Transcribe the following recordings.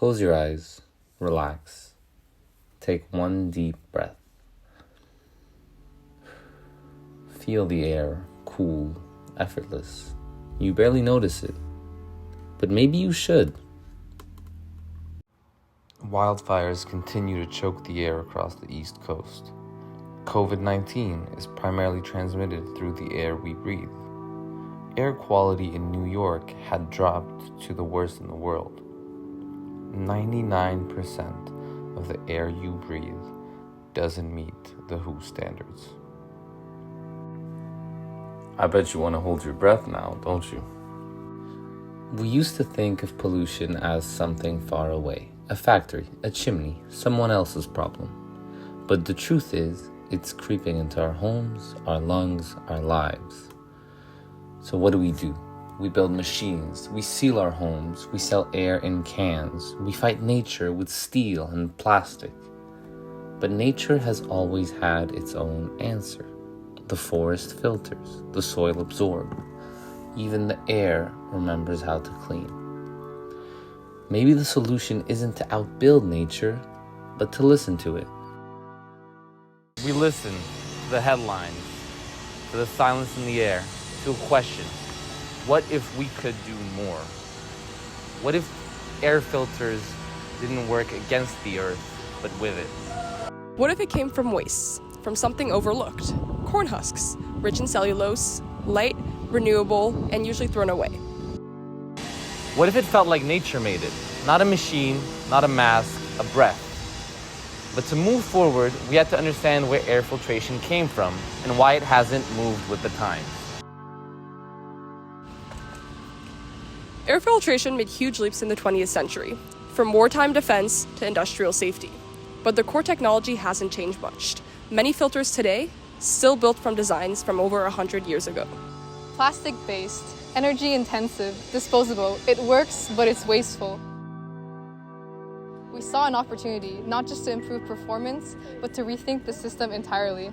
Close your eyes, relax, take one deep breath. Feel the air, cool, effortless. You barely notice it, but maybe you should. Wildfires continue to choke the air across the East Coast. COVID-19 is primarily transmitted through the air we breathe. Air quality in New York had dropped to the worst in the world. 99% of the air you breathe doesn't meet the WHO standards. I bet you want to hold your breath now, don't you? We used to think of pollution as something far away, a factory, a chimney, someone else's problem. But the truth is, it's creeping into our homes, our lungs, our lives. So what do? We build machines, we seal our homes, we sell air in cans, we fight nature with steel and plastic. But nature has always had its own answer. The forest filters, the soil absorbs, even the air remembers how to clean. Maybe the solution isn't to outbuild nature, but to listen to it. We listen to the headlines, to the silence in the air, to a question. What if we could do more? What if air filters didn't work against the earth, but with it? What if it came from waste, from something overlooked? Corn husks, rich in cellulose, light, renewable, and usually thrown away. What if it felt like nature made it? Not a machine, not a mask, a breath. But to move forward, we had to understand where air filtration came from and why it hasn't moved with the times. Air filtration made huge leaps in the 20th century, from wartime defense to industrial safety. But the core technology hasn't changed much. Many filters today still built from designs from over 100 years ago. Plastic-based, energy-intensive, disposable, it works, but it's wasteful. We saw an opportunity not just to improve performance, but to rethink the system entirely.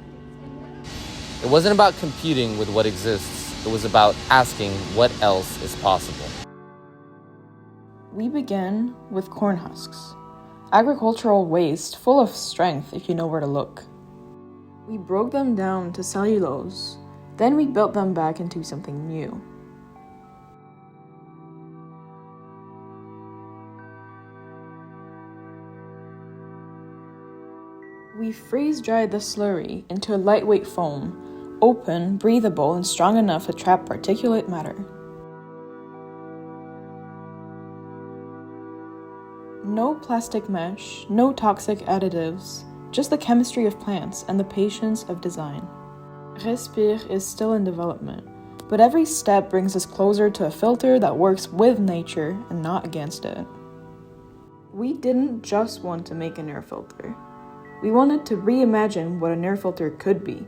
It wasn't about competing with what exists. It was about asking what else is possible. We began with corn husks, agricultural waste full of strength if you know where to look. We broke them down to cellulose, then we built them back into something new. We freeze-dried the slurry into a lightweight foam, open, breathable, and strong enough to trap particulate matter. No plastic mesh, no toxic additives, just the chemistry of plants and the patience of design. Respire is still in development, but every step brings us closer to a filter that works with nature and not against it. We didn't just want to make an air filter. We wanted to reimagine what an air filter could be.